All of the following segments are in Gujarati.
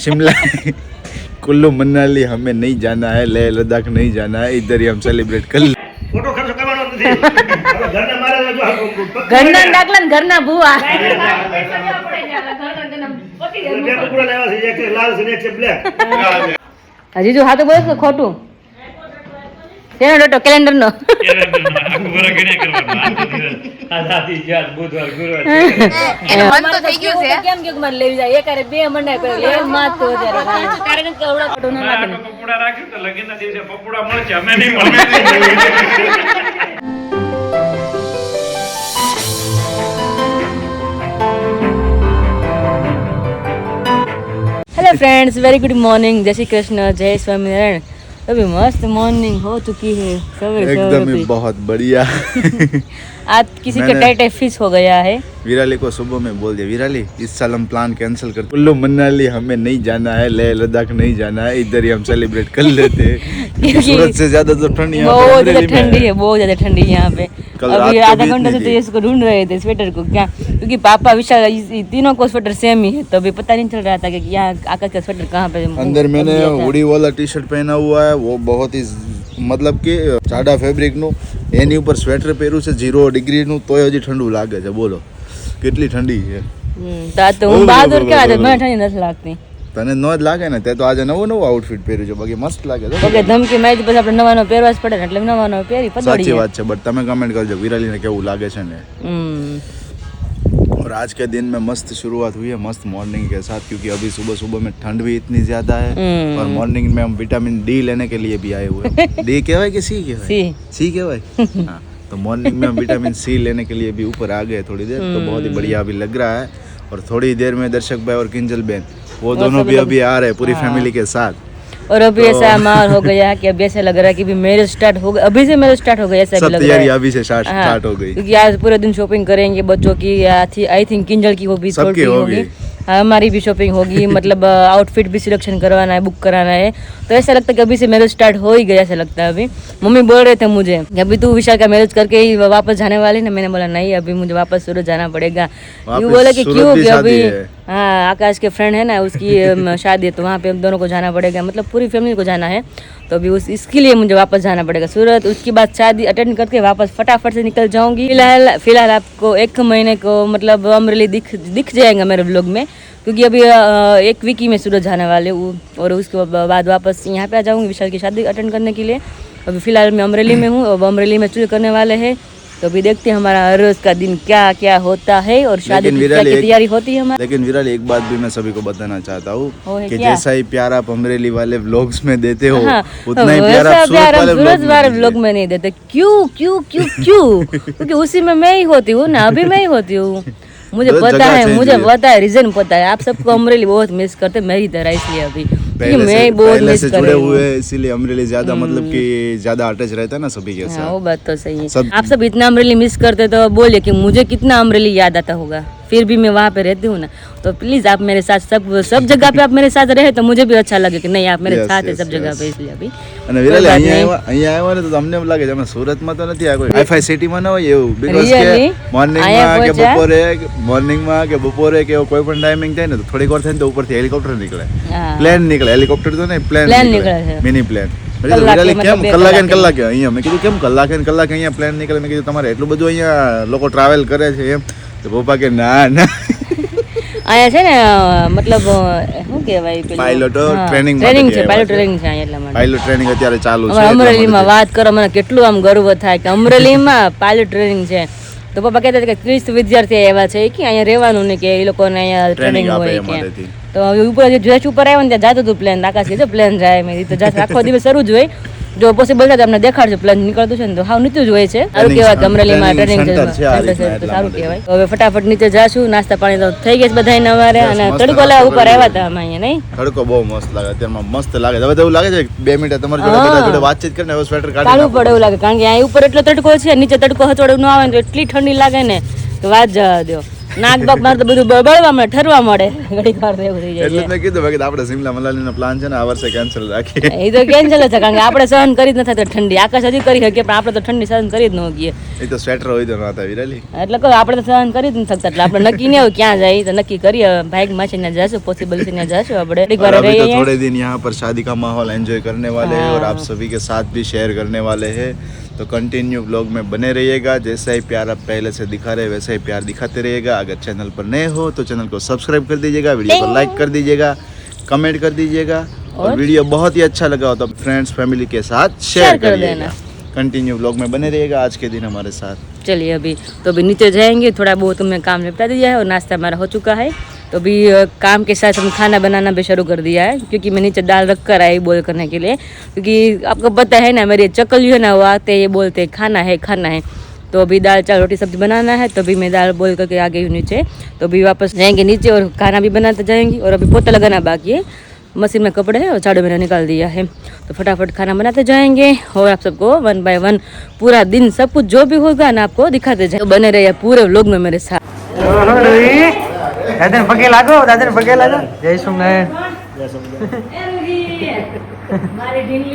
शिमला कुल्लू मनाली हमें नहीं जाना है, लेह लद्दाख नहीं जाना है, इधर ही हम सेलिब्रेट कर ले। ફોટો ખર્ચો કરવાનો નથી ઘરના મારે જો ઘરના દાખલા ને ઘરના ભૂવા બે ટુકડા લેવા છે, એક લાલ છે ને એક છે બ્લેક. હજી જો હા તો બોલ ખોટું તેનો ડોટો કેલેન્ડર નો કેમ કે મારે લેવી જાય એકારે બે મંડાય કરે લે માત તો ત્યારે કારણ કે એવડા ફોટો ન નાખે પપોડા રાખ્યું તો લગીનના દિવસે પપોડા મળશે, અમે નહીં મળે. Hello friends, very good morning, जय श्री कृष्ण, जय स्वामीनारायण। अभी मस्त मॉर्निंग हो चुकी है, सवेरे एकदम ही बहुत बढ़िया। आज किसी का टाइट फिश हो गया है। विराली को सुबह में बोल दिया, विराली इस साल हम प्लान कैंसिल कर, कुल्लू मनाली हमें नहीं जाना है, लेह लद्दाख नहीं जाना है, इधर ही हम सेलिब्रेट कर लेते हैं। सूरत से ज्यादा तो ठंड यहाँ पे बहुत ज्यादा अमरेली में ठंडी है, बहुत ज्यादा ठंडी है यहाँ पे। कल अभी रात को आधा भी घंटे से इतनी तो थी। इसको ढूंढ रहे थे स्वेटर को, क्या क्योंकि पापा विशाल तीनों को स्वेटर सेम ही है, तो अभी पता नहीं चल रहा था कि यहाँ आकाश का स्वेटर कहाँ पे अंदर मैंने हुडी वाला टी शर्ट पहना हुआ है, वो बहुत ही मतलब કે જાડા ફેબ્રિકનું, એની ઉપર સ્વેટર પહેર્યું છે 0 ડિગ્રીનું, તોય હજી ઠંડુ લાગે છે. બોલો કેટલી ઠંડી છે. तो હું બહાદુર क्या है, મને ઠંડી નથી લાગતી. તને ન જ લાગે ને, તે તો આજે નવો આઉટફિટ પહેર્યું છે, બાકી મસ્ત લાગે છે. ઓકે ધમકી મારી પછી આપણે નવાનો પહેરવા જ પડે ને, એટલે નવાનો પહેરી સાચી પદોડી. વાત છે, બટ તમે કમેન્ટ કરજો વિરાલીને કેવું લાગે છે ને. और आज के दिन में मस्त शुरुआत हुई है, मस्त मॉर्निंग के साथ, क्योंकि अभी सुबह सुबह में ठंड भी इतनी ज्यादा है और मॉर्निंग में हम विटामिन डी लेने के लिए भी आए हुए हैं. डी कहवाय कि सी कहवाय? सी कहवाय. हाँ, तो मॉर्निंग में हम विटामिन सी लेने के लिए भी ऊपर आ गए थोड़ी देर, तो बहुत ही बढ़िया अभी लग रहा है. और थोड़ी देर में दर्शक भाई और किंजल बहन वो दोनों भी अभी आ रहे हैं पूरी फैमिली के साथ. और अभी ऐसा माहौल हो गया कि अभी ऐसा लग रहा है कि मैरिज स्टार्ट हो गया, अभी से मैरिज स्टार्ट हो गया ऐसा भी सब लग रहा तैयारी है। अभी से स्टार्ट हो गई, क्योंकि आज पूरे दिन शॉपिंग करेंगे बच्चों की, आई थिंक किंजल की वो भी सबकी थोड़ी होगी। होगी, हमारी भी शॉपिंग होगी, मतलब आउटफिट भी सिलेक्शन करवाना है, बुक कराना है, तो ऐसा लगता है कि अभी से मैरिज स्टार्ट हो ही गया ऐसा लगता है. अभी मम्मी बोल रहे थे मुझे कि अभी तू विशाल का मैरिज करके ही वापस जाने वाली ना, मैंने बोला नहीं अभी मुझे वापस सूरत जाना पड़ेगा. ये बोला कि क्यों, कि अभी हाँ आकाश के फ्रेंड है ना उसकी शादी है, तो वहाँ पे हम दोनों को जाना पड़ेगा, मतलब पूरी फैमिली को जाना है, तो अभी इसके लिए मुझे वापस जाना पड़ेगा सूरत. उसके बाद शादी अटेंड करके वापस फटाफट से निकल जाऊंगी. फिलहाल आपको 1 महीने को मतलब अमरेली दिख जाएगा मेरे ब्लॉग में, क्योंकि अभी 1 वीक ही में सूरत जाने वाले हूँ और उसके बाद वापस यहाँ पे आ जाऊँगी विशाल की शादी अटेंड करने के लिए. अभी फिलहाल मैं अमरेली में हूँ, अब अमरेली में चूल करने वाले हैं, तो अभी देखते हैं हमारा हर रोज का दिन क्या क्या होता है और शादी की क्या तैयारी होती है हमारी. लेकिन विराली एक बात भी मैं सभी को बताना चाहता हूँ कि क्या? जैसा ही प्यार आप अमरेली वाले व्लॉग्स में देते हो, हाँ, उतना ही प्यार आप सूरत वाले व्लॉग में नहीं देते. क्यों क्यों क्यों क्यों? क्योंकि उसी में मैं ही होती हूँ ना, अभी मैं ही होती हूँ. मुझे तो पता जगह है, change मुझे हुई है. पता है, रीजन पता है. आप सबको अमरेली बहुत मिस करते मेरी तरह, इसलिए अभी क्योंकि मैं बहुत पहले मिस से कर जुड़े रही हूँ. हुए हैं, इसीलिए अमरेली ज्यादा मतलब कि ज्यादा अटैच रहता है ना सभी के हाँ, साथ. वो बात तो सही है. सब- आप सब इतना अमरेली मिस करते तो बोलिए कि मुझे कितना अमरेली याद आता होगा. फिर भी मैं वहाँ पे रहती हूँ ना, तो प्लीज आप मेरे साथ सब जगह पे आप मेरे साथ रहे तो मुझे भी अच्छा लगे कि नहीं आप मेरे Yes, साथ है yes, सब जगह yes. पे, इसलिए अभी અને વિરાલી કોઈ અહીંયા બાત આવ્યા ને તો તમને એમ લાગે છે અમે સુરતમાં તો નથી આ કોઈ હાઈફાઈ સિટીમાં ન હોય એવું, બીકોઝ Really? કે મોર્નિંગમાં અહીંયા કે પહોંચ્યા? બપોરે કે કોઈ પણ ટાઈમિંગ થાય ને તો થોડીક વાર થાય ને તો ઉપરથી હેલિકોપ્ટર નીકળે, હા. પ્લેન નીકળે, હેલિકોપ્ટર તો નહીં Plane પ્લેન નીકળે છે. Mini plane. કલાકે, વિરાલી મતલબ કેમ 2 કલાકે ને કલાકે. કલાકે અહીંયા, મેં કીધું કેમ કલાકે ને કલાકે અહીંયા પ્લેન નીકળે, મેં કીધું તમારે એટલું બધું અહીંયા લોકો ટ્રાવેલ કરે છે એમ, તો પપ્પા કે ના ના અહીંયા છે ને મતલબ શું કહેવાય પેલું? પાયલોટો હા, ટ્રેનિંગ ટ્રેનિંગ માટે છે, આવ્યા પાયલોટ છે. ટ્રેનિંગ છે અહીંયા એટલા માટે. પાયલોટ ટ્રેનિંગ અત્યારે ચાલુ છે અમારા એટલા અમરેલીમાં માટે. વાત કરો, મને કેટલું આમ ગર્વ થાય કે અમરેલીમાં પાયલોટ ટ્રેનિંગ છે. તો પપ્પા કહેતા હતા કે 30 વિદ્યાર્થી એવા છે કે અહીંયા રહેવાનું નહીં, કે એ લોકોને અહીંયા ટ્રેનિંગ ટ્રેનિંગ આપે હોય એમાંથી. કે. તો ઉપર જે જોશ ઉપર આવ્યો ને ત્યાં જતું હતું પ્લેન, આકાશ કે પ્લેન જાય, મેં કીધું જાશે, આખો દિવસ શરૂ જ હોય, જો પોસિબલ થાય તો અમને દેખાડજો પ્લેન નીકળતું છે ને, તો હાવ નીચું જ હોય છે. સારું કહેવાય કે અમરેલીમાં training ટ્રેનિંગ center છે આ રીતના, તો એટલા સારું માટે. કહેવાય. હવે ફટાફટ નીચે જાશું, નાસ્તા પાણી તો થઈ ગયા છે બધાને અમારે, Yes, અને મસ્ત તડકો નાસ્તો ઉપર કરી આવ્યા હતા અમે અહીંયા, નહીં? તડકો બહુ મસ્ત લાગે, અત્યારમાં મસ્ત લાગે. હવે તો એવું લાગે છે 2 મિનિટ તમારી જોડે બધા જોડે વાતચીત કરીને હવે સ્વેટર કાઢી કાઢવું નાખો. પડે એવું લાગે, કારણ કે અહીંયા ઉપર એટલો તડકો છે, નીચે તડકો હચોડે ન આવે ને તો એટલી ઠંડી લાગે ને કે વાત જવા દો. નાક બાક મારે તો બધું બળવા મળે, ઠરવા મળે ઘડીક વાર તો એવું થઈ જાય એટલે જ મેં કીધું કે આપણે શિમલા મનાલીનો પ્લાન છે ને આ વર્ષે કેન્સલ રાખીએ. એ તો કેન્સલ જ છે કારણ કે આપણે સહન કરી જ નથી થતી ઠંડી. આકાશ હજી કરી શકીએ પણ આપણે તો ઠંડી સહન કરી જ ન શકીએ. એ તો સ્વેટર હોય તો ના થાય વિરાલી. એટલે કહું આપણે તો સહન કરી જ નથી શકતા એટલે આપણે નક્કી નહીં હોય ક્યાં જાય તો નક્કી કરીએ બાઇક માં છે ને જશું પોસિબલ છે ને જશું આપણે એક વાર और अभी तो રહીએ. थोड़े दिन यहाँ पर शादी का माहौल एंजॉय करने वाले हैं और आप सभी के साथ भी शेयर करने वाले हैं तो कंटिन्यू ब्लॉग में बने रहिएगा. जैसा ही प्यार आप पहले से दिखा रहे वैसा ही प्यार दिखाते रहिएगा. अगर चैनल पर नए हो तो चैनल को सब्सक्राइब कर दीजिएगा, वीडियो को लाइक कर दीजिएगा, कमेंट कर दीजिएगा और वीडियो बहुत ही अच्छा लगा हो तो फ्रेंड्स फैमिली के साथ शेयर कर करिएगा. कंटिन्यू ब्लॉग में बने रहिएगा आज के दिन हमारे साथ. चलिए अभी तो अभी नीचे जाएंगे, थोड़ा बहुत हमने काम निपटा दिया है और नाश्ता हमारा हो चुका है. तो अभी काम के साथ हम खाना बनाना भी शुरू कर दिया है क्योंकि मैं नीचे दाल रख कर आई बॉईल करने के लिए क्योंकि आपको पता है ना मेरी चकली है ना वो आते ये बोलते खाना है खाना है. तो अभी दाल चावल रोटी सब्जी बनाना है तो अभी मैं दाल बॉईल करके आ गई हूँ नीचे. तो अभी वापस जाएंगे नीचे और खाना भी बनाते जाएंगे और अभी पोता लगाना बाकी है. मशीन में कपड़े है और झाड़ू मैंने निकाल दिया है तो फटाफट खाना बनाते जाएंगे और आप सबको 1 बाय 1 पूरा दिन सब कुछ जो भी होगा ना आपको दिखाते जाएंगे. तो बने रहिए पूरे व्लॉग में मेरे साथ. દાદા પગે લાગો, દાદા પગે લાગો. જય સોમનાથ.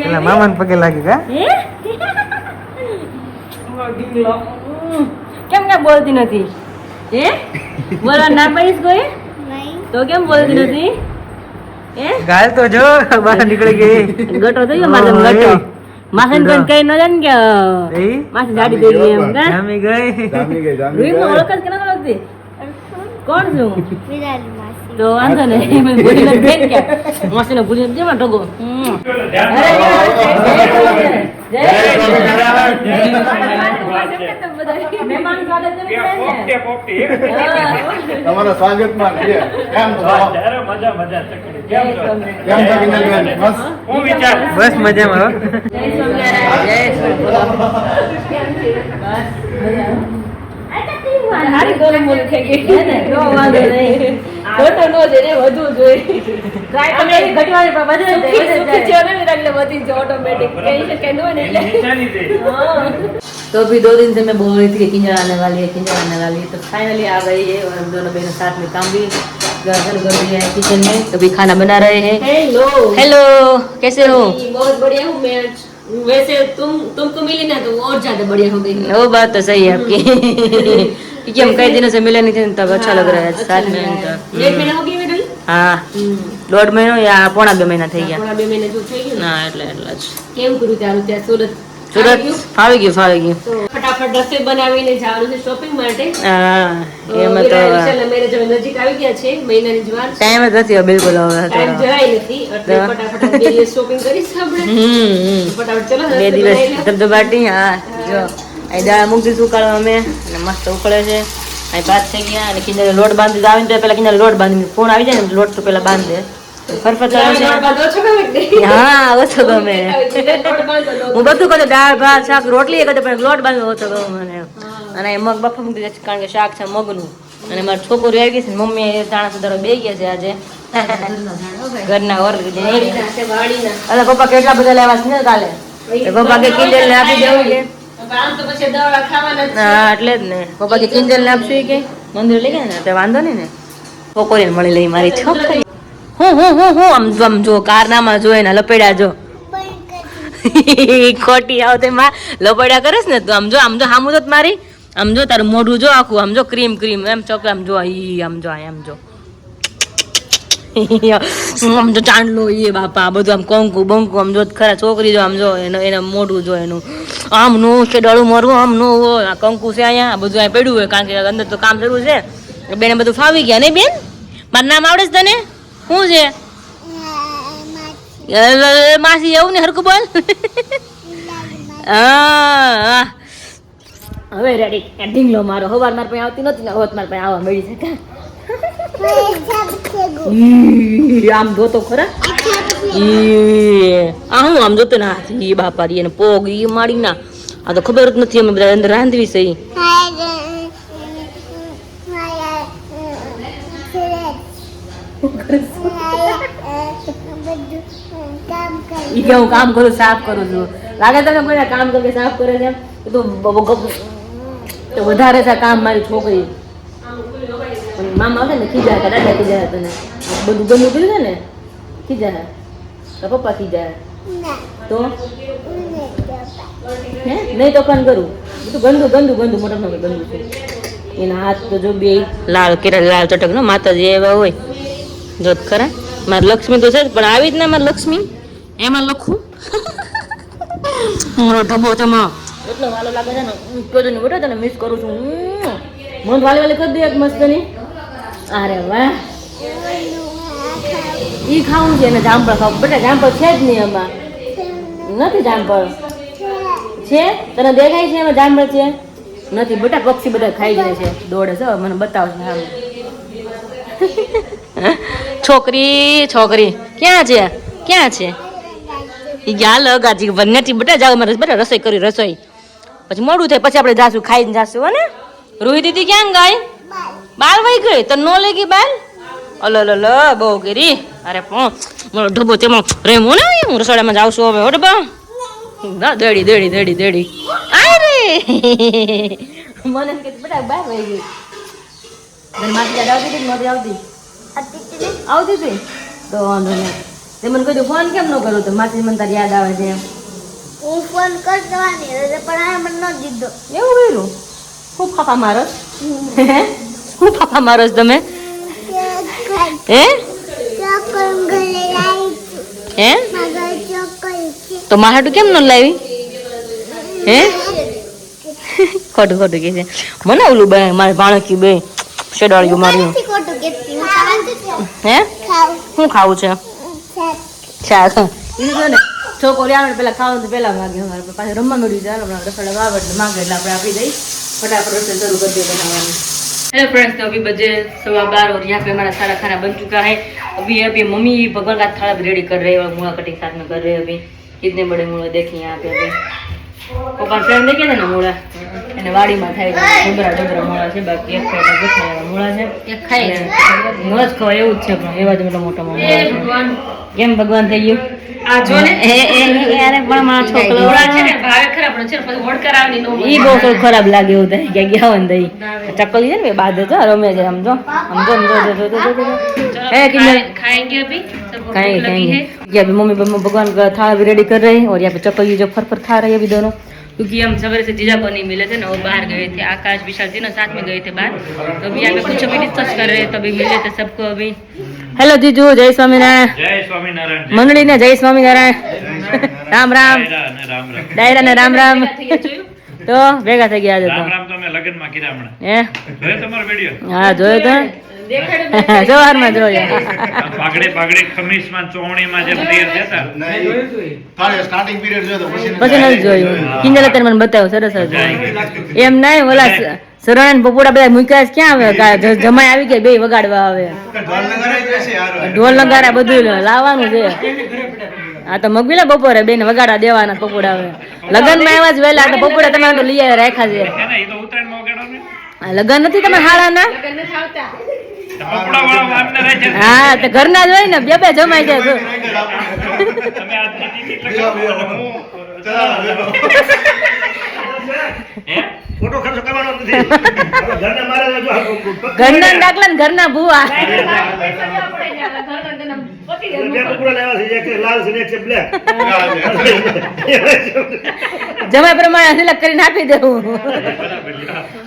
પેલા મામા ને પગે લાગી કા કેમ કેમ બોલતી નથી હે બોલવા ના પાડીશ કોઈ તો કેમ બોલતી નથી હે ગાલ તો જો બહાર નીકળી ગઈ. ગટો થઈ ગયો મારે ગટો માસન કોણ કઈ ન જાન કે માસી ગાડી દઈ ગઈ એમ કા જામી ગઈ. રૂઈ માં ઓળખ કે ના ઓળખતી કોણ છું તો વાંધો નહીં મેં ભૂલી નથી બેન કે માસીને ભૂલી નથી જવા ટગો તમારા સ્વાગતમાં છે. કેમ છો? મજા મજા ચકડી. કેમ છો વિનલબેન? બસ હું વિચાર બસ મજામાં હો. હારી ગરમ બોલી થઈ ગઈ છે ને નો વાંધો નહીં ખોટો નો છે ને વધુ જોઈએ ટ્રાય તો મેં ઘટવાની પણ વધે છે સુખી છે ને એટલે વધી છે ऑटोमेटिक कहीं से कहनो ने નિશાની દે. तो अभी 2 दिन से मैं बोल रही थी कि किंजर आने वाली है तो फाइनली आ गई है और हम दोनों बहनों साथ में काम भी शुरू कर दिया है किचन में. तो अभी खाना बना रहे हैं. हेलो कैसे हो? बहुत बढ़िया हूँ मैं. वैसे तुमको मिली ना तो और ज्यादा बढ़िया हो गई. वो बात तो सही है आपकी क्योंकि हम कई दिनों से मिले नहीं थे तब अच्छा लग रहा है साथ में. 1.5 महीना हो गया मेडल. हाँ 1.5 મહિનો યા 1.5 મહિના થઈ ગયા. 2 મહિના જો થઈ ગયું. ના એટલે જ કેવું કર્યું તારું ત્યાં સુરત સુરત ફાવી ગયું. તો ફટાફટ રસોઈ બનાવીને જવાનું છે શોપિંગ માટે. હા એમાં તો વિશાલના મેરેજ હવે નજીક આવી ગયા છે મહિનાની જ વાર છે. ટાઈમ જ નથી હવે બિલકુલ હવે ટાઈમ જરાય નથી એટલે ફટાફટ 2 દિવસ શોપિંગ કરીશ આપણે. ફટાફટ ચલો 2 દિવસ ધબધબાટી. હા જો અહીં દાળ મૂકી દીધું ઉકાળવા અમે અને મસ્ત ઉકળે છે. અહીં ભાત થઈ ગયા અને કિંજરે લોટ બાંધી આવીને તો પેલા કિંજરે લોટ બાંધી ફોન આવી જાય ને લોટ તો પેલા બાંધે ફરફર ચાલે છે. ઓછો ગમે કે નહીં? હા ઓછો ગમે. હું બધું કરું દાળ ભાત શાક રોટલી એ કરું પણ લોટ બાંધવો ઓછો ગમે મને. અને મગ બફા મૂકી દે કારણ કે શાક છે મગનું અને મારી છોકરી આવી ગઈ છે મમ્મી ચાણા સુધારો બે ગયા છે આજે ઘરના વર્ગ અરે પપ્પા કેટલા બધા લેવા છે ને કાલે પપ્પા કે કિંજલ ને આપી દેવું છે. આમ તો પછી દવા ખાવાના જ છે. હા એટલે જ ને પપ્પા કે કિંજલ ને આપશું કે મંદિર લઈ ગયા ને તો વાંધો નહીં ને છોકરીને મળી લઈ મારી છોકરી. હું આમ જો કારનામાં જો એના લપેડા જો ખોટી આવતે માં લપેડા કરીશ ને તો આમ જો હામું તો મારી આમ જો તારું મોઢું જો આખું આમ જો ક્રીમ એમ ચોક આમ જો આમ જો આમ જો આમ જો ચાંદલો એ બાપા બધું આમ કંકુ બંકુ આમ જો ખરા છોકરી જો આમ જો એના મોઢું જો એનું આમનું છે ડળું મરવું આમનું આ કંકુ છે અહીંયા બધું અહીંયા પડ્યું હોય કારણ કે અંદર તો કામ શરૂ છે બેને બધું ફાવી ગયા નહીં બેન મારું નામ આવડે છે તને શું છે માસી એવું ને હરકું બોલ હા હવે રેડી ઢીંગલો મારો હવાર માર પાસે આવતી નથી ને હોત માર પાસે આવવા મળી છે આમ જોતો ખરા હું આમ જોતો ને ઈ બાપા રી એને પોગ ઈ મારી ના આ તો ખબર જ નથી અમે બધા અંદર રાંધવી છે ઈ કે હું કામ કરું સાફ કરું છું લાગે તને કોઈ કામ કરે સાફ કરે છે તો વધારે છે કામ મારી છોકરી પણ મામા આવશે ને ખીજા દાદા ખીજા તને બધું ગંદુ કર્યું છે ને ખીજા તો પપ્પા ખીજા તો હે નહીં તોફાન કરું બધું ગંદુ મોટા મોટું ગંદુ છે એના હાથ તો જો બે લાલ કેરા લાલ ચટક નો માતાજી એવા હોય જોત ખરા મારી લક્ષ્મી તો છે જ પણ આવી જ ના મારી લક્ષ્મી એમાં લખું મારો ઢબો તેમાં એટલો વાલો લાગે છે ને કોઈને બેઠો તને મિસ કરું છું મન વાલી કરી દે એક મસ્ત ની અરે વાહ ઈ ખાવું છે ને જામફળ ખાવું બેટા જામફળ છે જ નહીં એમાં નથી જામફળ છે તને દેખાય છે એમાં જામફળ છે નથી બેટા પક્ષી બધા ખાઈ જાય છે દોડે છે મને બતાવશે સારું છોકરી ક્યાં છે ઈ ગયા લગાજી વન્યાથી બેટા જાવ મારે બેટા રસોઈ કરી રસોઈ પછી મોડું થાય પછી આપણે જાશું ખાઈને જાશું હો ને રોહિત દીદી ક્યાં ગાય બાલ વહી ગઈ તો નો લઈ ગઈ બાલ અલ બહુ ગીરી અરે મારો ઢબો તેમાં રેમો ને હું રસોડામાં જાઉં છું હવે હો ડબ્બા દેડી આય રે મને કે બેટા બાર વહી ગઈ માસી યાદ આવતી હતી નહોતી આવતી હતી તો વાંધો નહીં તે મને કહ્યું ફોન કેમ ન કરું તો માસી મને તારી યાદ આવે છે હું ફોન કરવાની પણ આ મને ન દીધો એવું કર્યું હું ફાફા મારસ હું ફાફા મારસ તમે હે હે તો માહાટું કેમ ન લાવી હે ખોટું કે છે મને ઓલું બે મારે ભાણકી બે શેડાળ્યું માર્યું હે શું ખાવું છે શાક ને છોકરી આવે પેલા ખાવાનું તો પેલા માગે અમારે પાછું રમવા મળ્યું ચાલો રસોડા વાવ એટલે માગે એટલે આપણે આપી દઈ फटाफट रसोई शुरू कर दिया बनाने। हेलो फ्रेंड्स, तो अभी बजे 12:15 और यहाँ पे हमारा सारा खाना बन चुका है। अभी मम्मी भगवान का थाला भी रेडी कर रहे हैं और मूला कटिंग साथ में कर रहे हैं। अभी कितने बड़े मूला देखिए यहाँ पे। अभी पप्पा फ्रेंड देखे थे ना मूला એને વાડીમાં થાય ડુંગરા મૂળા છે, બાકી એક ખાય ગઠાયા મૂળા છે, એક ખાય મૂળા જ ખવાય એવું જ છે, પણ એવા જ મોટા મૂળા છે। કેમ ભગવાન થઈ ગયું આ જો ને યાર પણ મારા છોકરા છે ને ભાવે ખરાબ પણ છે પછી વડ કરાવની નો ઈ બહુ થોડું ખરાબ લાગે એવું થાય કે ગયા વન દઈ ચકલી છે ને બાદ જો રમે છે સમજો है कि खाएंगे अभी सबको भूख लगी है। ये अभी मम्मी भगवान का थाला भी रेडी कर रहे हैं और यहाँ पे चकली जो फर खा रही है अभी दोनों, क्योंकि हम सवेरे से जीजा को नहीं मिले थे ना, वो बाहर गए थे। आकाश विशाल तीनों साथ में गए थे बाहर, तो अभी यहाँ पे कुछ अभी डिस्कस कर रहे थे, तभी मिले थे सबको अभी। हेलो जीजू, जय स्वामीनारायण। जय स्वामीनारायण। मंडली ने जय स्वामीनारायण। राम राम डायरा ने राम राम। तो भेगा થઈ ગયા રામ રામ તો મે લગન માં કીધા હમણાં હે જોયો તમારો વિડિયો? હા જોયો તો સવાર માં જોયો પાગડે પાગડે ખમીસ માં ચોવણી માં જેમ તૈયાર થતા કાલે સ્ટાર્ટિંગ પીરિયડ જોયો તો પછી નથી જોયું કિંજલ તને મને બતાવ્યો સરસ જ એમ નહીં ઓલા સરણન બપોડા બધા મૂક્યા ક્યાં આવે જમાઈ આવી ગયા બે વગાડવા આવે ઢોલ નગારા જ છે યાર, ઢોલ નગારા બધું લાવવાનું છે। આ તો મગવીલા બપોરે બેન વગાડા દેવાના પકોડા આવે લગન માં આવ્યા જ વહેલા તો પકોડા તમારે તો લઈ રાખ્યા છે। હે ને ઈ તો ઉતરાણ માં વગાડો ને લગન નથી તમે હાળાના કપડા વાળા વાતને રહે છે। હા તો ઘરના જ હોય ને બે જમાઈ જાય તમે આ ટીટી હે ખોટો ખર્ચો કરવાનો નથી, આપણે ઘરના મારે ઘરના દાખલા ને ઘરના ભૂવા બે કપડા લેવા છે, એક લાલ છે ને એક છે બ્લેક। જમાઈ પ્રમાણે સિલેક્ટ કરીને આપી દેવું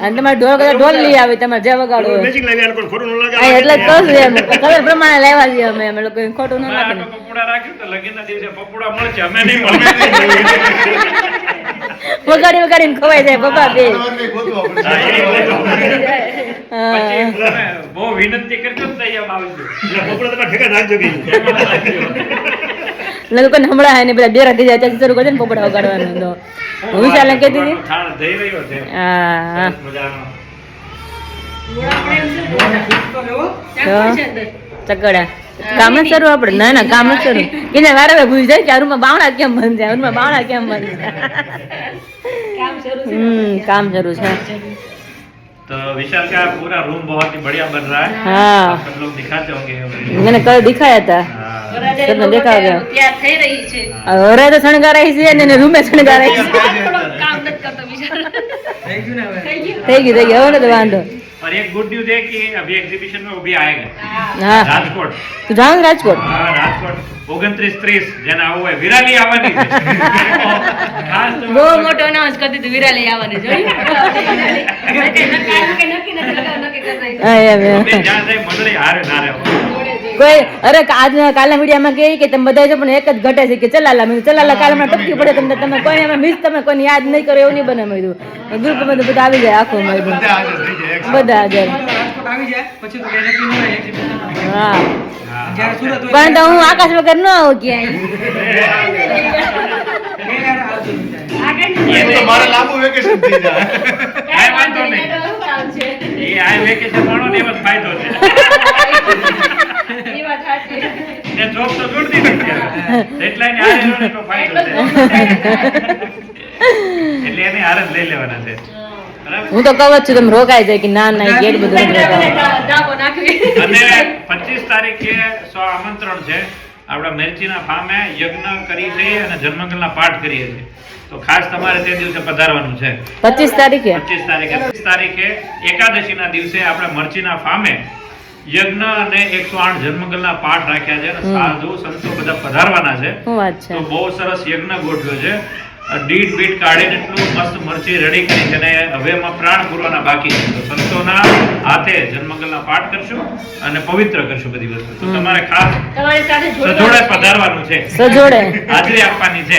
અને તમારે ઢોલ લઈ આવી તમારે જે વગાડો હોય મેચિંગ લાવી આને કોઈ ખોટું ન લાગે। હા એટલે જ કહું છું એમ કલર પ્રમાણે લેવા છીએ અમે લોકો ખોટું ન આ લાગે તો પપોડા રાખ્યું તો લગનના દિવસે પપોડા મળશે, અમે નહીં મળે। વગાડીને ખવાઈ જાય પપ્પા બે પછી તમે બહુ વિનંતી કરજો ને તૈયાર આવજો। કપડા તમે ઠેકા નાખજો કે લોકોને હમણાં ને બધા બેરા થઈ જાય ત્યાંથી શરૂ કરે ને પોપડા વગાડવાનું તો હું વિશાલ ને કહેતી હતી થાળ જઈ રહ્યો છે હા મજાનો। ચકડા કામ જ શરૂ આપડે ના કામ જ શરૂ એને વારે ભૂલી જાય કે આ રૂમમાં બાવણા કેમ બંધ છે, રૂમમાં બાવણા કેમ બંધ છે। काम शुरू है। तो विशाल का पूरा रूम बहुत ही बढ़िया बन रहा है। हाँ सब लोग दिखाते होंगे। मैंने कल दिखाया था, सबने देखा होगा। તૈયાર થઈ રહી છે और तो शणगार रही है ने रूम में शणगार रही કામ નથી કરતો વિચાર થઈ ગઈ હવે ને તો વાંધો और एक गुड न्यूज है कि अभी एग्जीबिशन में वो भी आएगा હા राजकोट તું જાવ ને રાજકોટ हाँ राजकोट 29-30 જેને આવવું હોય વિરાલી આવવાની છે ખાસ તો બહુ મોટો અનાઉન્સ કરી દીધું વિરાલી આવવાની જોયું હા, એમ, એમ. બે જ્યાં જાય મંડળી હારે ના રહે કોઈ અરે આજના કાલના વિડીયોમાં કહે કે તમે બધા જો પણ એક જ ઘટે છે કે ચલાલા મેં કીધું, ચલાલા કાલ હમણાં ટપકી પડે તમને તમે કોઈ એમાં મિસ તમે કોઈને યાદ નહીં કરો એવું નહીં બને મેં કીધું ગ્રુપમાં તો બધા આવી જાય આખું મેં કીધું. બધા હાજર રાજકોટ આવી જાય પછી તો કઈ નક્કી ન હોય exhibition. હા જ્યારે સુરત હોય પણ તો હું આકાશ વગર ન આવું ક્યાંય એ યાર આવતું વિચાર. તો મારે લાંબુ વેકેશન થઈ જાય કાંઈ વાંધો નહીં એ આ વેકેશન માણો ને એમ જ ફાયદો છે એ જોબ તો છોડી દીધી છે એટલા ને હારે રહ્યો ને એટલો ફાયદો છે એટલે એને હારે જ લઈ લેવાના છે બરાબર હું તો કહું જ છું તમે રોકાઈ જાય કે ના ના ગેટ બધું નથી રોકાવું. અને 25 તારીખે આમંત્રણ છે આપણા મેરચીના ફાર્મે યજ્ઞ કરી છે અને જન્મંગલના પાઠ કરીએ છીએ તો ખાસ તમારે તે દિવસે પધારવાનું છે 25 તારીખે 25 તારીખે એકાદશીના દિવસે આપણે મરચીના ફાર્મે યજ્ઞ અને 108 જન્મંગલના પાઠ રાખ્યા છે અને સાધુ સંતો બધા પધારવાના છે શું વાત છે તો બહુ સરસ યજ્ઞ ગોઠવ્યો છે ડીટ બીટ કાઢીને એટલું મસ્ત મરચી રેડી કરી છે અને હવે એમાં પ્રાણ પૂરવાના બાકી છે તો સંતોના હાથે જન્મંગલના પાઠ કરશું અને પવિત્ર કરશું બધી વસ્તુ તો તમારે ખાસ સજોડે પધારવાનું છે સજોડે હાજરી આપવાની છે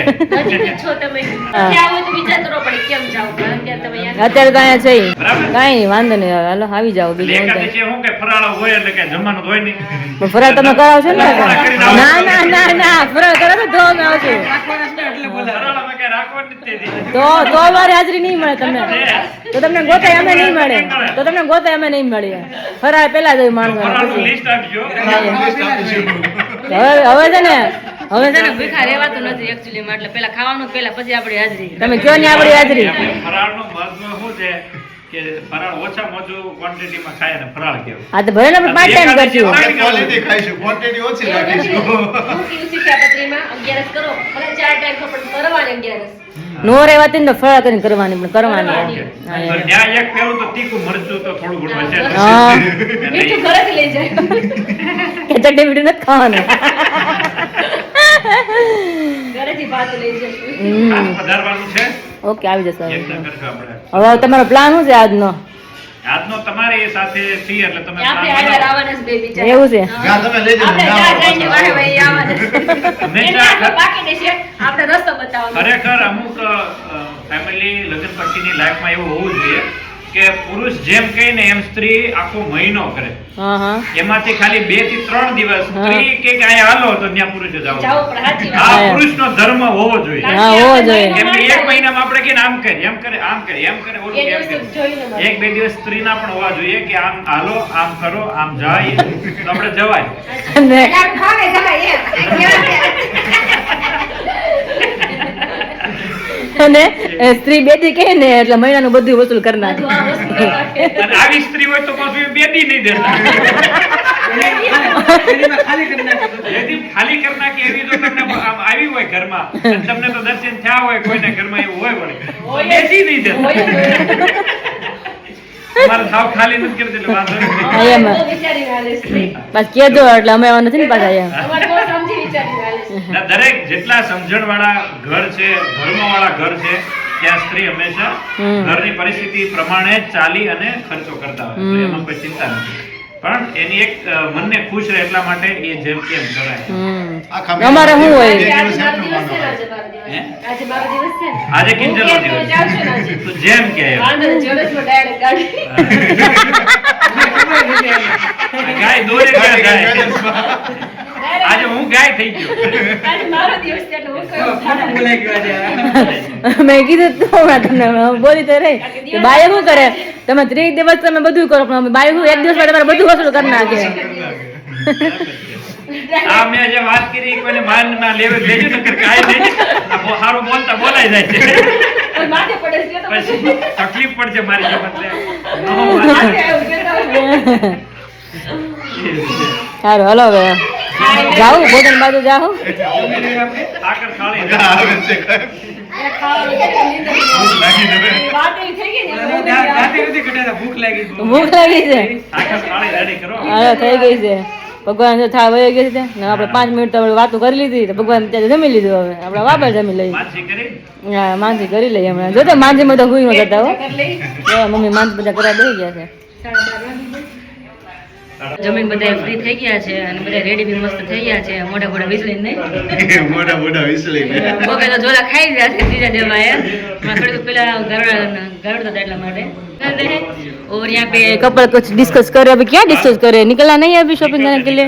અત્યારે તો અહીંયા છે ઈ. બરાબર કાંઈ નહીં વાંધો નહીં હવે હાલો આવી જાઓ બીજું શું થાય. એકાદશી શું કે ફરાળો હોય એટલે કે જમવાનું હોય નહીં પણ ફરાળ તમે કરાવશો ને ના ના ના ના ફરાળ કરાવો તો અમે આવશું ફરાળ અમે કઈ રાખવાની જ નથી. તો મારી હાજરી નહીં મળે તમને તો તમને ગોતાય અમે નહીં મળે તો તમને ગોતાય અમે નહીં મળીએ ફરાળ પેલા જ માણસો ફરાળનું લિસ્ટ આપજો હવે છે ને ભૂખા રહેવાતું નથી એકચ્યુઅલી માં એટલે પેલા ખાવાનું પેલા પછી આપણી હાજરી તમે કયો ને આપણી હાજરી ફરાળનું મહત્વ શું છે કે ફરાળ ઓછામાં ઓછું ક્વોન્ટિટીમાં ખાય અને ફરાળ કહેવાય. હા તો ભલે ને આપણે પાર્ટ ટાઈમ કરશું ક્વોલિટી ખાઈશું ક્વોન્ટિટી ઓછી રાખીશું નો રહેવાતી ને તો ફરાળ કરીને કરવાની પણ કરવાની તો ન્યાય એક પેલું તો તીખું મરચું તો થોડું ઘણું હશે જ. હા એટલે કે ચટણી મીઠું નથી ખાવાનું ખાસ પધારવાનું છે ઓકે આવી જશે યજ્ઞ કરશું આપણે. હવે તમારો પ્લાન શું છે આજનો આજનો તમારી સાથે છીએ એટલે તમે એવું છે જ્યાં તમે લઈ જાઓ ખરેખર અમુક ફેમિલી લગ્ન પછીની લાઈફમાં એવું હોવું જોઈએ કે પુરુષ જેમ કહે ને એમ સ્ત્રી આખો મહિનો કરે હા હા એમાંથી ખાલી 2 થી 3 દિવસ સ્ત્રી કે અહીંયા હાલો તો ત્યાં પુરુષે જાવ આ પુરુષનો ધર્મ હોવો જોઈએ હા હોવો જોઈએ કેમ કે એક મહિનામાં આપણે કે આમ કરે એમ કરે આમ કરે એમ કરે ઓલું કેમ કરે 1-2 દિવસ સ્ત્રીના પણ હોવા જોઈએ કે આમ હાલો આમ કરો આમ જાય તો આપણે જવાય અને સ્ત્રી બેટી કહે ને એટલે મહિનાનું બધું વસૂલ કરી નાખે અને આવી સ્ત્રી હોય તો પાછું બેટી નહીં દેતા એમાં ખાલી કરી નાખે. જેથી ખાલી કરી નાખી એવી જો તમને આમ આવી હોય ઘરમાં અને તમને તો દર્શન થયા હોય કોઈને ઘરમાં એવું હોય વળી તો બેટી નહીં દેતા તમારે સાવ ખાલી નથી કરી એટલે વાંધો નહીં. હા, એમ બસ કેજો એટલે અમે એવા નથી ને પાછા અહીંયા ના, દરેક જેટલા સમજણ વાળા ઘર છે ધર્મ વાળા ઘર છે ત્યાં સ્ત્રી હંમેશા ઘરની પરિસ્થિતિ પ્રમાણે જ ચાલી અને ખર્ચો કરતા હોય તો એમાં કોઈ ચિંતા નથી પણ એની એક મનને ખુશ રહે એટલા માટે એ જેમ કેમ કરાય. અમારે શું હોય હે? આજે કિંજલનો દિવસ તો જેમ કે ગાય દોરે ક્યાં ગાય આજે હું ગાય થઈ ગયો બોલાઈ ગયો આજે. મેં કીધું તો હમણાં તમને બોલી તો રહી કે બાય શું કરે તમે 30 દિવસ તમે બધું કરો પણ અમે બાય શું એક દિવસ માટે તમારે બધું વસૂલ કરી નાખે આ મેં જે વાત કરી કોઈને માન ના લેવે લેજો નકર કાઈ નહીં આ બહુ સારું બોલતા બોલાઈ જાય છે પછી તકલીફ પડશે મારી જે બદલે સારું હલો હવે જાઉં ભોજન બાજુ જાઉં આગળ ખાલી આવે છે લાગી જશે. વાત એવી થઈ ગઈ ને આપણે દાંતે નથી કઢાતા, ભૂખ લાગી બહુ. ભૂખ લાગી છે આખા થાળી રેડી કરો. હા થઈ ગઈ છે ભગવાન જો થા વહી ગઈ છે ને આપણે 5 મિનિટ તો વાતો કરી લીધી તો ભગવાન ત્યાં જમી લીધું હવે આપણે વાપર જમી લઈએ માનસી કરી હા માંજી કરી લઈએ હમણાં જો તો માંજીમાં તો હુઈ ન જતા હો જો મમ્મી માંજી બધા કરા દઈ ગયા છે જમીન બધા ફ્રી થઈ ગયા છે અને બધા રેડી બી મસ્ત થઈ ગયા છે મોટા મોટા વિસલી નહીં મોટા વિસલી મોકે તો જોલા ખાઈ ગયા છે ત્રીજા દેવા है થોડી तो પેલા गड़ता था એટલા માટે कर रहे हैं और यहाँ पे कपल कुछ डिस्कस कर रहे अभी क्या डिस्कस कर रहे निकला नहीं है अभी शॉपिंग करने के लिए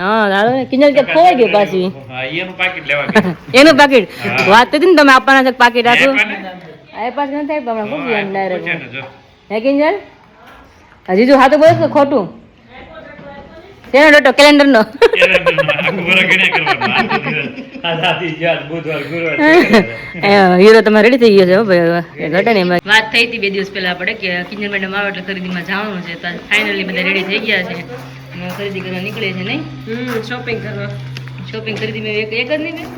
हाँ દાદા કિંજલ કે ખોઈ ગઈ પાછી હા એનું પાકીટ લેવા ગયા. એનું પાકીટ વાત હતી ને તમે આપવાના છે પાકીટ આપ્યું આપ્યા આ પાસ ન થાય પણ હમણાં ખૂબ યાદ ડાયરેક્ટ પૂછે ને જો. હે કિંજલ હજી જો હાથો બોલે તો ખોટું તેનો ડોટો કેલેન્ડર નો આખું વરસ ગણ્યા કરવાનું. આ તો દિવસ. આ રાતી જ્યાં બુધવાર ગુરુવાર હીરો તમારે રેડી થઈ ગયો છે હો ભાઈ હવે ઘટે નહીં વાત થઈ હતી 2 દિવસ પહેલા આપણે કે કિંજલ મેડમ આવે એટલે ખરીદીમાં જવાનું છે તો ફાઇનલી બધા રેડી થઈ ગયા છે અને ખરીદી કરવા નીકળે છે નહીં શોપિંગ કરવા શોપિંગ ખરીદી મેં એક જ નહીં મેં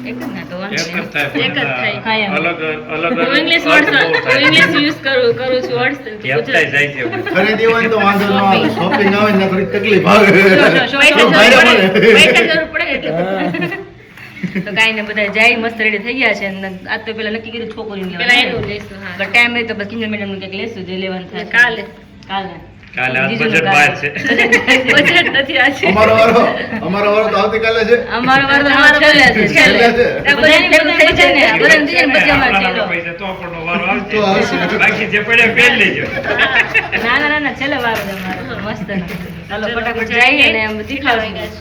એક જ ના તો વાંધો એક જ નહીં. થાય એક જ થાય હા એમ. અલગ અલગ હું ઇંગ્લિશ અર્થ બહુ થાય. ઇંગ્લિશ યુઝ કરું છું વર્ડ્સ હેપતાઈ જાય છે. ખરીદી હોય ને તો વાંધો ન આવે શોપિંગ આવે ને થોડી તકલીફ આવે જરૂર પડે એટલે તો કાંઈ ને બધા જાય મસ્ત રેડી થઈ ગયા છે અને આજ તો પેલા નક્કી કર્યું છોકરીને પેલા લેવાનું. એનું લેશું હા પણ ટાઈમ રહે તો બસ કિંજલ મેડમ નું કંઈક લેશું જે લેવાનું થાય કાલે કાલે કાલે આ જીજુનું બજેટ કાલે. બહાર છે. બજેટ નથી આજે અમારો વારો તો આવતીકાલે છે અમારો વાર તો અમારો છેલ્લે છે છેલ્લે છે. બધાને ભેગું થઈ જાય ને બધાને થઈ જાય ને પછી અમારે આપણા છેલ્લો. પૈસા તો આપણનો વારો તો આવશે. આવશે. બાકી જે પડ્યા પહેરી લેજો. ના ના છેલ્લે વાર છે અમારો મસ્ત ચાલો ફટાફટ જઈએ ને એમ દેખાડશું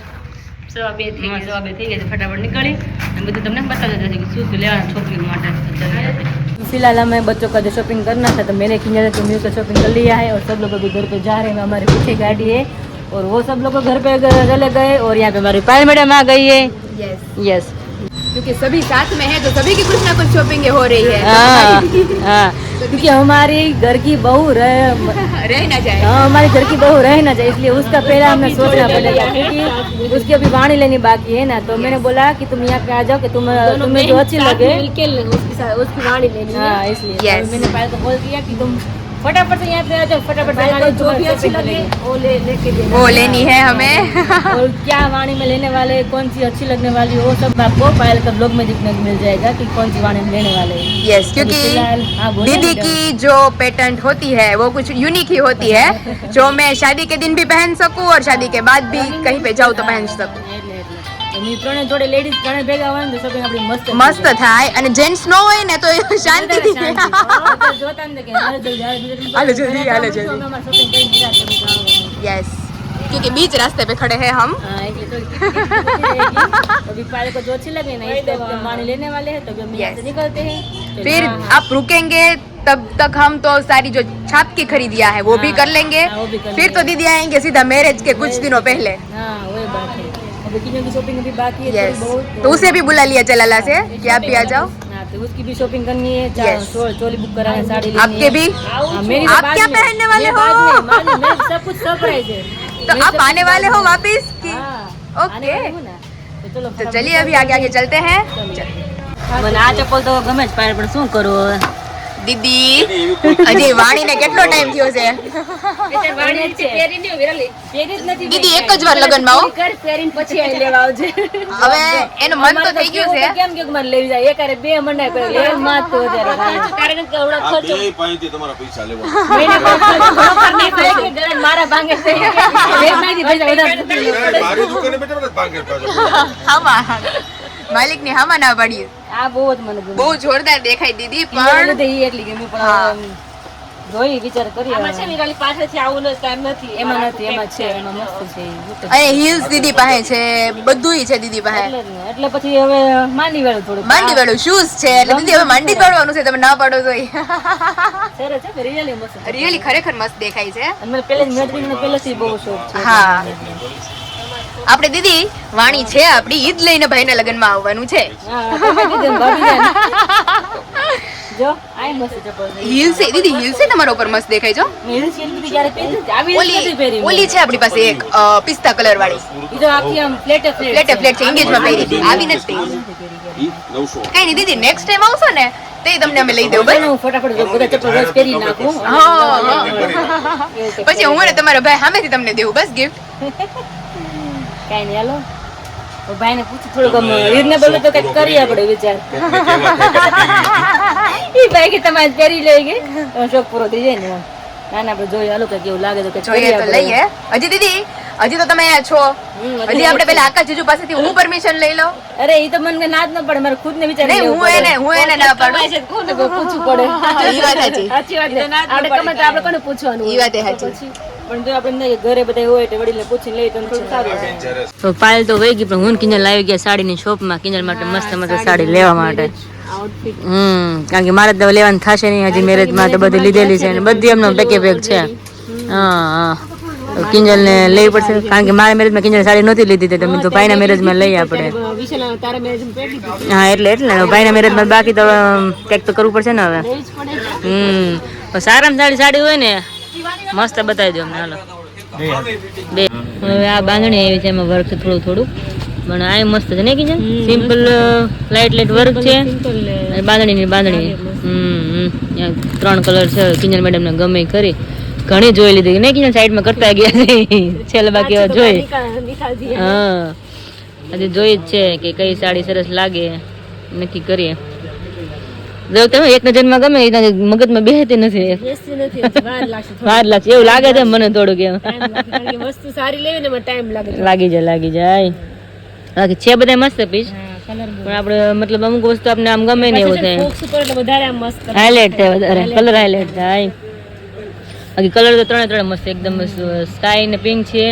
સવા 2 થઈ હા, ગઈ સવા 2 થઈ ગયા છે ફટાફટ નીકળી અને બધું તમને બતાવી દેશે કે શું શું લેવાનું છોકરી માટે फिलहाल हमें बच्चों का जो शॉपिंग करना था तो मैंने किंजल ने तो म्यू का शॉपिंग कर लिया है और सब लोग अभी घर पे जा रहे हैं हमारे पीछे गाड़ी है और वो सब लोग घर पे चले गए और यहाँ पे हमारी पायल मैडम आ गई है यस यस क्योंकि सभी साथ में है तो सभी की कुछ ना कुछ शॉपिंग हो रही है हाँ हाँ क्योंकि हमारी घर की बहू रह ना जाए हाँ हमारी घर की बहू रह ना जाए इसलिए उसका पहला हमें सोचना पड़ेगा क्योंकि उसकी अभी वाणी लेनी बाकी है ना तो मैंने बोला कि तुम यहाँ पे आ जाओ कि तुम्हें जो अच्छी लगे मिलके उसकी वाणी लेनी है हाँ इसलिए Yes. तो मैंने पायल को बोल दिया कि तुम फटाफट से यहाँ पे आ जाओ फटाफट से वाणी जो भी अच्छी shopping लगे करेंगे। वो लेके देना वो लेनी है हमें और क्या वाणी में लेने वाले हैं, कौन सी अच्छी लगने वाली है, वो सब आपको पायल का ब्लॉग में दिखने को मिल जाएगा कि कौन सी वाणी में लेने वाले हैं यस अभी क्योंकि फिलहाल हाँ बोलिए दीदी मैडम। की जो पेटेंट होती है वो कुछ यूनिक ही होती है जो मैं शादी के दिन भी पहन सकूं और शादी के बाद भी कहीं पे जाऊं तो पहन सकूं એટલે ત્રણે જોડે લેડીઝ ત્રણે ભેગા હોય ને તો શોપિંગ આપણી મસ્ત મસ્ત થાય અને જેન્ટ્સ નો હોય ને તો શાંતિથી જોતા ને કે હાલો જલ્દી હાલો જલ્દી, હાલો જલ્દી. શોપિંગ કરી દીધા તમે જાઓ यस क्योंकि बीच रास्ते पे खड़े हैं हम हाँ एक तो अभी पायल को जो अच्छी लगे ना इस टाइप के वाणी लेने वाले हैं तो अभी हम यहाँ से Yes. निकलते हैं फिर आप रुकेंगे तब तक हम तो सारी जो छाप की खरीदियां है वो भी कर लेंगे हाँ, वो भी कर फिर तो दीदी आएंगे सीधा मैरिज के कुछ दिनों पहले हाँ वही बात है अभी किन्हीं की शॉपिंग अभी बाकी है यस थोड़ी बहुत तो उसे भी बुला लिया चलाला से कि आप भी आ जाओ हाँ तो उसकी भी शॉपिंग करनी है Yes. चोली बुक कराना है साड़ी लेनी आपके है। भी हाँ, मेरी आप तो बाद क्या में। पहनने वाले मैं हो? बाद में, बाद में, मैं सब कुछ सरप्राइज है तो मैं आप सब आने कुछ वाले हो surprise वापिस है। कि हाँ, ओके। आने वाली हूँ ना। तो चलो तो फटाफट चलिए अभी आगे आगे चलते हैं મને આ ચપ્પલ તો ગમે જ પાય પણ શું કરું હવે दीदी अजय वाणी ने કેટલો ટાઈમ થયો છે વાણી છે પહેરી ને વિરલી પહેરી જ નથી દીદી એક જ વાર લગનમાં આવો કર પહેરીને પછી આઈ લેવા આવજે હવે એનું મન તો થઈ ગયું છે કેમ કે મને લઈ જાય એકારે બે મંડા કરે લે માત તો વધારે કારણ કે એવડો ખર્ચો તમારા પૈસા લેવા મહિને પર ખર્ચો ઘણો કર નહીં થાય કે ગળે મારા ભાંગે છે એક મહિને પૈસા વધારે મારી દુકાને બેઠા બેઠા ભાંગે પાછો હામાં માલિક ની હામાં ના પડી આ બહુ જ મને ગમે બહુ જોરદાર દેખાય દીદી પણ પણ ઈ એટલી ગમી હા. પણ જોઈ વિચાર કરી આમાં છે વિરલી પાછળથી આવું ન ટાઈમ નથી એમાં નથી એમાં છે એમાં મસ્ત છે ઈ. અને હિલ્સ દીદી પાસે છે બધુંય છે દીદી પાસે એટલે જ ને. એટલે પછી હવે માંડી વાળું થોડું માંડી વાળું શૂઝ છે એટલે દીદી હવે માંડી જ વાળવાનું છે તમે ના પાડો તો સરસ છે રિયલી મસ્ત છે. રિયલી ખરેખર મસ્ત દેખાય છે અને મને પહેલે મેટ્રિક પહેલેથી બહુ શોખ છે હા આપણે દીદી વાણી છે આપડી ઈદ લઈને ભાઈના લગ્નમાં આવવાનું છે હા તમે કીધું એમ ભાભી જાય. જો આય મસ્ત ચપ્પલ છે હિલ્સ દીદી હિલ્સ તમારા ઉપર મસ્ત દેખાય છો મેં હિલ્સ પહેરી ક્યારે પહેરી નથી. આવી હિલ્સ નથી પહેરી ઓલી છે આપણી પાસે એક પિસ્તા કલર વાળી ઈ તો આખી આમ ફ્લેટ ફ્લેટ ફ્લેટ છે ઇંગેજમાં પહેરી હતી આવી નથી પહેરી કઈ નહીં દીદી, નેક્સ્ટ ટાઈમ આવશો ને તે તમને અમે લઈ દેવું બસ. હું ફટાફટ બધા ચપ્પલ રોજ પહેરી નાખું. હા. પછી હું ને તમારો ભાઈ સામેથી તમને દેવું બસ ગિફ્ટ. કાંઈ નહીં હાલો. તો ભાઈને પૂછું થોડુંક રીઝનેબલ તો કંઈક કરીએ આપણે વિચાર. એ ભાઈ કે તમારે પહેરી લઈ ગઈ તો શોખ પૂરો થઈ જાય ને. ના ના આપણે જોઈએ હાલો કંઈક એવું લાગે તો કંઈક જોઈએ તો કરીએ લઈએ. હજી દીદી, હજી તો તમે અહીંયા છો. હજી આપણે પેલા આકાશ જીજુ પાસેથી હું પરમિશન લઈ લઉં. અરે એ તો મને ના જ ન પડે, મારે ખુદ ને વિચાર નહીં, હું એને ના પાડું. પૂછવું પડે. ઈ વાત સાચી. સાચી વાત છે. આપણે ગમે તો આપણે કોને પૂછવાનું ઈ વાત એ સાચી. પછી પણ જો આપણે નહીં ઘરે બધા હોય તો વડીલને પૂછીને લઈએ તો થોડું સારું. તો પાયલ તો વહી ગઈ પણ હું કિંજલ લાવી ગયા સાડીની શોપમાં કિંજલ માટે મસ્ત મસ્ત સાડી લેવા માટે. કારણ કે મારે તો લેવાનું થશે નહીં, હજી મેરેજમાં તો બધી લીધેલી છે ને બધી એમનો પેકે પેક છે. હા તો કિંજલને લેવી પડશે કારણ કે મારા મેરેજમાં કિંજલ સાડી નહોતી લીધી તો મેં તો ભાઈના મેરેજમાં લઈએ આપણે. હા એટલે ભાઈના મેરેજમાં બાકી તો કંઈક તો કરવું પડશે ને હવે. સારામાં સાડી હોય ને મસ્ત બતાવી દો અમને હાલો. બે હવે આ બાંધણી આવી છે એમાં વર્ક છે થોડું થોડું પણ આ મસ્ત છે ને કિંજલ, સિમ્પલ લાઇટ વર્ક છે અને બાંધણી 3 કલર છે. કિંજલ મેડમને ગમે ખરી, ઘણી જોઈ લીધી ને કિંજલ સાઈડમાં કરતા ગયા છેલ્લે બાકી હવે જોઈ. હા હજી જોઈ જ છે કે કઈ સાડી સરસ લાગે નક્કી કરીએ. જો તમે એક નજરમાં ગમે મગજમાં બેસતી નથી, વાર લાગશે એવું લાગે છે મને થોડુંક એમ. વસ્તુ સારી લેવી ને ટાઈમ લાગી જાય. બાકી છે બધા મસ્ત પીસ પણ આપણે મતલબ અમુક વસ્તુ આપણે આમ ગમે ને એવું થાય, હાઇલાઇટ થાય વધારે, કલર હાઇલાઇટ થાય. બાકી કલર તો ત્રણે મસ્ત એકદમ સ્કાય ને પિંક છે,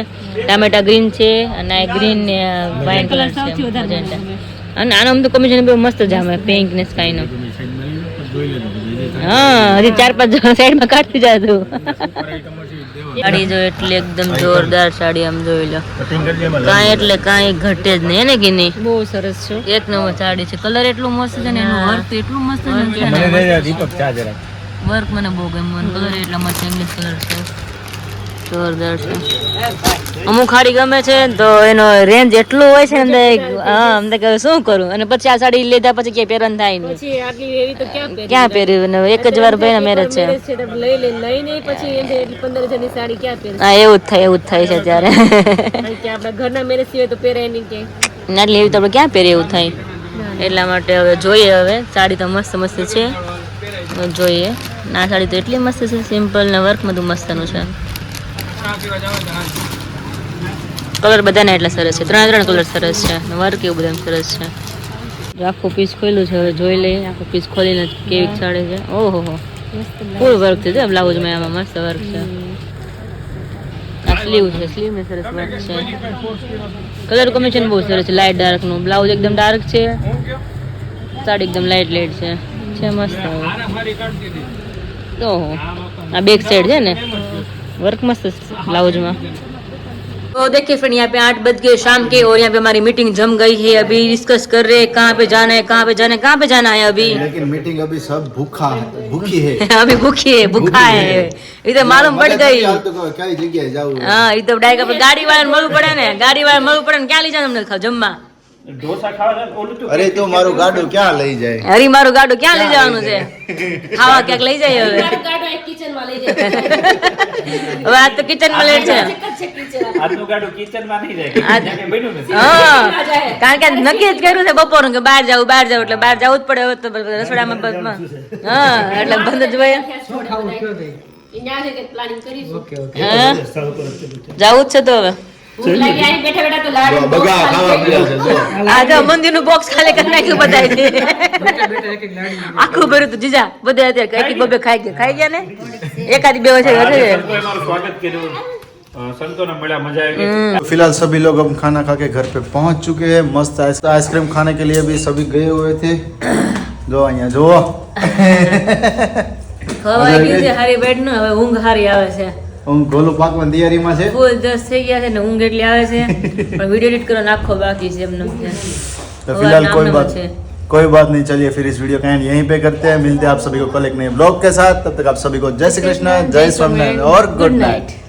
ટામેટા ગ્રીન છે અને આ ગ્રીન ને વાઇન કલર છે મજેન્ટા. અને આનો આમ તો કોમ્બિનેશન બહુ મસ્ત જામે પિંક ને સ્કાય નો. હા હજી 4-5 સાઈડમાં કાઢી જાય તું. સાડી જો એટલે એકદમ જોરદાર સાડી આમ જોઈ લો, કાંઈ એટલે કાંઈ ઘટે જ નહીં ને કે નહીં. બહુ સરસ છે, એક નંબર સાડી છે. કલર એટલું મસ્ત છે ને એનું વર્ક એટલું મસ્ત છે, વર્ક મને બહુ ગમ્યું. કલર એટલા મસ્ત ઇંગ્લિશ કલર છે, જોરદાર છે. અમુક સાડી ગમે છે તો એનો રેન્જ એટલું હોય છે ને અમને કે શું કરું, અને પછી આ સાડી લીધા પછી ક્યાંય પહેરન થાય નહીં, ક્યાં પહેર્યું. એક જ વાર ભાઈના મેરેજ છે. હા એવું જ થાય છે ત્યારે. ઘરના મેરેજ સિવાય તો પહેરાય નહીં કે એટલે એવી તો આપણે ક્યાં પહેરીએ એવું થાય. એટલા માટે હવે જોઈએ, હવે સાડી તો મસ્ત છે જોઈએ. ના સાડી તો એટલી મસ્ત છે, સિમ્પલ ને વર્ક બધું મસ્તનું છે. કલર બધાને એટલા સરસ છે, 3 કલર સરસ છે, વર્ક એવું બધા સરસ છે. આખું પીસ ખોલ્યું છે, હવે જોઈ લઈએ આખું પીસ ખોલીને કેવી સાડી છે. ઓહો ફૂલ વર્ક છે બ્લાઉઝમાં, આમાં મસ્ત વર્ક છે. આ સ્લીવ છે, સ્લીવ ને સરસ વર્ક છે. કલર કોમ્બિનેશન બહુ સરસ છે, લાઇટ ડાર્ક નું. બ્લાઉઝ એકદમ ડાર્ક છે, સાડી એકદમ લાઇટ છે મસ્ત. ઓહો આ બેક સાઈડ છે ને वर्क मस्त ब्लाउज में. तो देखिए फ्रेंड यहाँ पे 8 बज गए शाम के और यहाँ पे हमारी मीटिंग जम गई है. अभी डिस्कस कर रहे हैं कहाँ पे जाना है कहाँ पे जाना है अभी. लेकिन मीटिंग अभी सब भूखी है अभी भूखा है इधर मालूम पड़ गई. कई जगह जाऊँ. हाँ इधर डायरेक्ट આપણે ગાડી વાળાને મળવું પડે ને ક્યાં લઈ જાય અમને જમવા. અરે તો મારું ગાડું ક્યાં લઈ જાય. અરે મારું ગાડું ક્યાં લઈ જવાનું છે, ખાવા ક્યાંક લઈ જાય. હવે હવે આ તો કિચન માં લેટ છે. હા કારણ કે નક્કી જ કર્યું છે બપોરનું કે બહાર જાવ એટલે બહાર જવું જ પડે. હવે તો રસોડામાં હા એટલે બંધ જ હોય. જવું જ છે તો હવે મંદિર નું બોક્સ ખાલી કરી નાખ્યું બધા આખું ભર્યું તું જીજા બધા. અત્યારે એક બબે ખાઈ ગયા ને એકાદી 2 વર્ષ फिलहाल सभी लोग अब खाना खा के घर पे पहुंच चुके हैं. मस्त आइसक्रीम खाने के लिए भी सभी गए हुए थे. जो અહીંયા જો ખવાઈ ગયું છે હારી બેડ નું. હવે ઊંઘ હારી આવે છે. હું ગોલું પાકવાની તૈયારીમાં છે. ફૂલ 10 થઈ ગયા છે ને ઊંઘ એટલી આવે છે પણ વિડિયો એડિટ કરવાનો આખો બાકી છે એમને. तो फिलहाल कोई बात नहीं. चलिए फिर इस वीडियो का एंड यहीं पे करते हैं. मिलते हैं आप सभी को कल एक नए ब्लॉग के साथ. तब तक आप सभी को जय श्री कृष्ण, जय स्वामीनारायण और गुड नाइट.